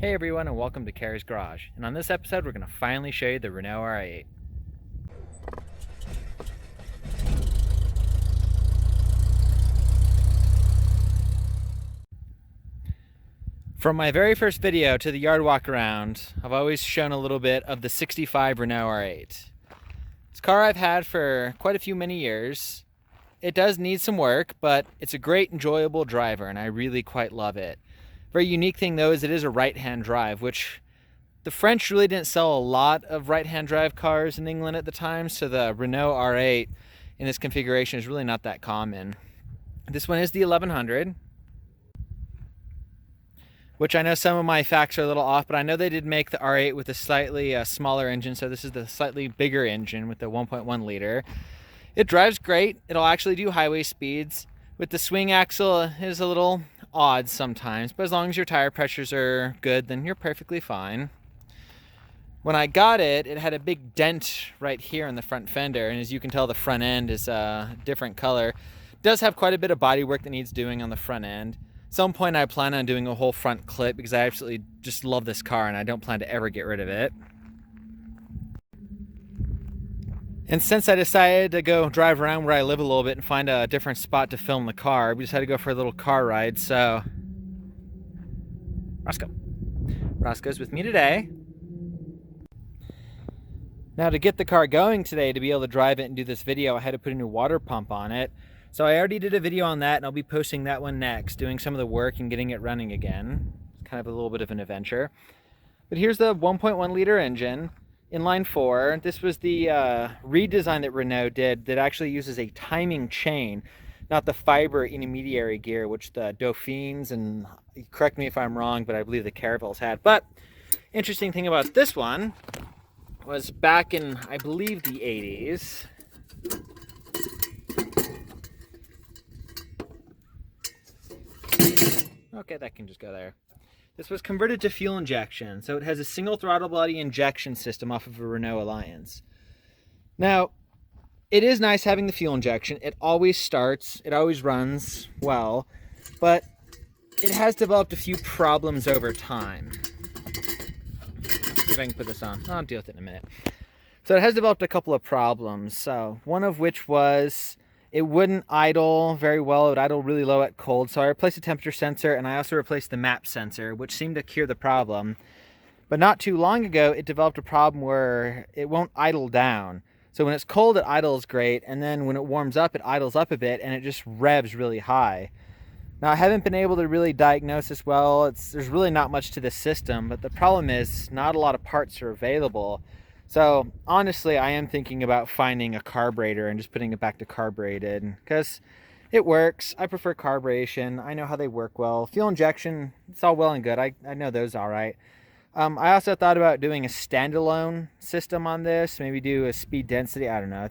Hey everyone, and welcome to Carrie's Garage. And on this episode, we're going to finally show you the Renault R8. From my very first video to the yard walk around, I've always shown a little bit of the 65 Renault R8. It's a car I've had for quite a few many years. It does need some work, but it's a great, enjoyable driver, and I really quite love it. Very unique thing though is it is a right-hand drive, which the French really didn't sell a lot of right-hand drive cars in England at the time, so the Renault R8 in this configuration is really not that common. This one is the 1100, which I know some of my facts are a little off, but I know they did make the R8 with a slightly smaller engine, so this is the slightly bigger engine with the 1.1 liter. It drives great. It'll actually do highway speeds. With the swing axle, it is a little odd sometimes, but as long as your tire pressures are good, then you're perfectly fine. When I got it, it had a big dent right here in the front fender, and as you can tell, the front end is a different color. It does have quite a bit of body work that needs doing on the front end. At some point I plan on doing a whole front clip because I absolutely just love this car and I don't plan to ever get rid of it. And since I decided to go drive around where I live a little bit and find a different spot to film the car, we decided to go for a little car ride. So, Roscoe's with me today. Now to get the car going today, to be able to drive it and do this video, I had to put a new water pump on it. So I already did a video on that and I'll be posting that one next, doing some of the work and getting it running again. It's kind of a little bit of an adventure. But here's the 1.1 liter engine. Inline 4. This was the redesign that Renault did that actually uses a timing chain, not the fiber intermediary gear, which the Dauphines, and correct me if I'm wrong, but I believe the Caravelles had. But interesting thing about this one was back in, I believe, the 80s. Okay, that can just go there. This was converted to fuel injection, so it has a single throttle body injection system off of a Renault Alliance. Now, it is nice having the fuel injection. It always starts, it always runs well, but it has developed a few problems over time. See if I can put this on. I'll deal with it in a minute. So it has developed a couple of problems. So one of which was it wouldn't idle very well. It would idle really low at cold. So I replaced the temperature sensor and I also replaced the map sensor, which seemed to cure the problem. But not too long ago, it developed a problem where it won't idle down. So when it's cold, it idles great. And then when it warms up, it idles up a bit and it just revs really high. Now I haven't been able to really diagnose this well. There's really not much to this system, but the problem is not a lot of parts are available. So honestly, I am thinking about finding a carburetor and just putting it back to carbureted because it works. I prefer carburation. I know how they work well. Fuel injection, it's all well and good. I know those all right. I also thought about doing a standalone system on this, maybe do a speed density. I don't know.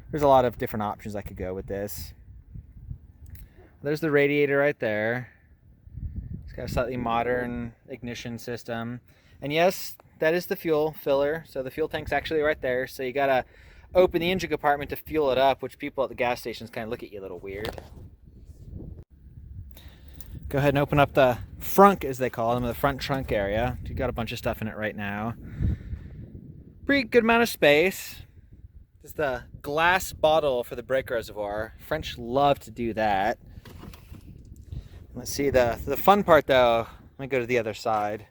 There's a lot of different options I could go with this. There's the radiator right there. It's got a slightly modern ignition system. And yes, that is the fuel filler. So the fuel tank's actually right there. So you gotta open the engine compartment to fuel it up, which people at the gas stations kind of look at you a little weird. Go ahead and open up the frunk, as they call them, the front trunk area. You got a bunch of stuff in it right now. Pretty good amount of space. This is the glass bottle for the brake reservoir. French love to do that. Let's see, the fun part though, let me go to the other side.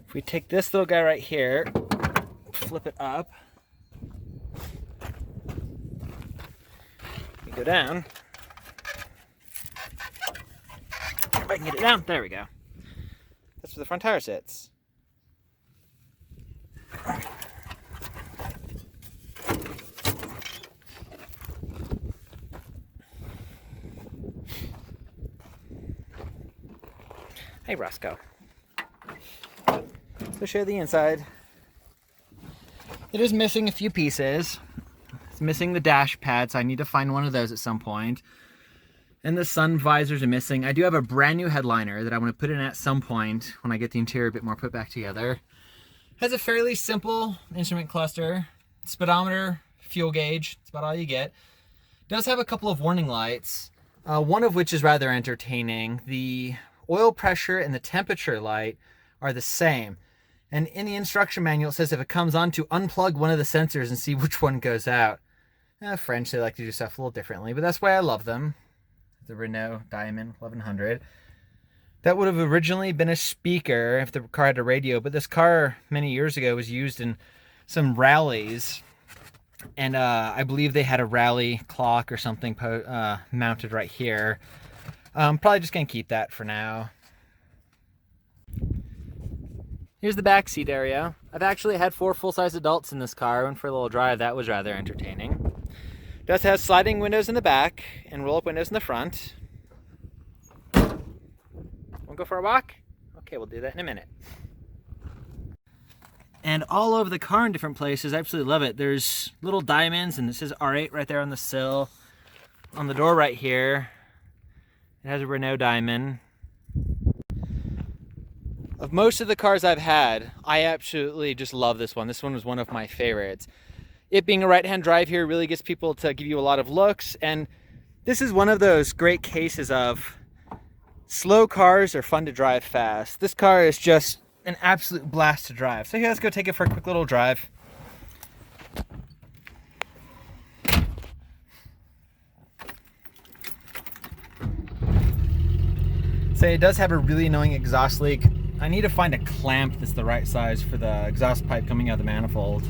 If we take this little guy right here, flip it up, we go down. If I can get it down, there we go. That's where the front tire sits. Hey, Roscoe. So show the inside. It is missing a few pieces. It's missing the dash pad, so I need to find one of those at some point. And the sun visors are missing. I do have a brand new headliner that I want to put in at some point when I get the interior a bit more put back together. Has a fairly simple instrument cluster, speedometer, fuel gauge. That's about all you get. Does have a couple of warning lights. one of which is rather entertaining. The oil pressure and the temperature light are the same. And in the instruction manual, it says if it comes on, to unplug one of the sensors and see which one goes out. French, they like to do stuff a little differently, but that's why I love them. The Renault Diamond 1100. That would have originally been a speaker if the car had a radio, but this car many years ago was used in some rallies. And I believe they had a rally clock or something mounted right here. Probably just going to keep that for now. Here's the back seat area. I've actually had 4 full-size adults in this car. Went for a little drive. That was rather entertaining. It does have sliding windows in the back and roll-up windows in the front. Want to go for a walk? Okay, we'll do that in a minute. And all over the car in different places, I absolutely love it. There's little diamonds, and it says R8 right there on the sill. On the door right here, it has a Renault diamond. Of most of the cars I've had, I absolutely just love this one. This one was one of my favorites. It being a right-hand drive here really gets people to give you a lot of looks, and this is one of those great cases of slow cars are fun to drive fast. This car is just an absolute blast to drive. So here, let's go take it for a quick little drive. So it does have a really annoying exhaust leak. I need to find a clamp that's the right size for the exhaust pipe coming out of the manifold.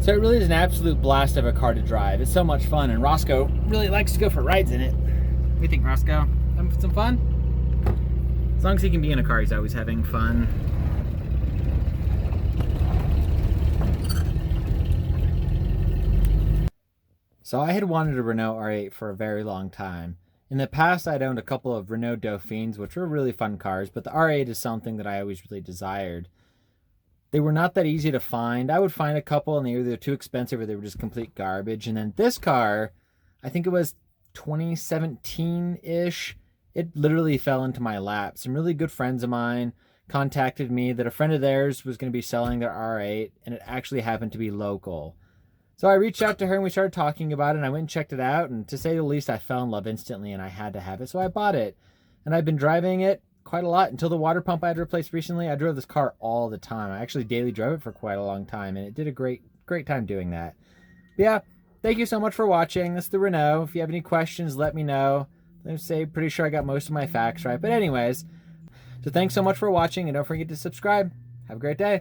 So it really is an absolute blast of a car to drive. It's so much fun, and Roscoe really likes to go for rides in it. What do you think, Roscoe? Having some fun? As long as he can be in a car, he's always having fun. So I had wanted a Renault R8 for a very long time. In the past, I'd owned a couple of Renault Dauphines, which were really fun cars, but the R8 is something that I always really desired. They were not that easy to find. I would find a couple and they were either too expensive or they were just complete garbage. And then this car, I think it was 2017-ish, it literally fell into my lap. Some really good friends of mine contacted me that a friend of theirs was going to be selling their R8, and it actually happened to be local. So I reached out to her and we started talking about it, and I went and checked it out, and to say the least, I fell in love instantly and I had to have it. So I bought it, and I've been driving it quite a lot until the water pump I had replaced recently. I drove this car all the time. I actually daily drove it for quite a long time, and it did a great time doing that. But yeah, thank you so much for watching. This is the Renault. If you have any questions, let me know. I'm pretty sure I got most of my facts right. But anyways, so thanks so much for watching, and don't forget to subscribe. Have a great day.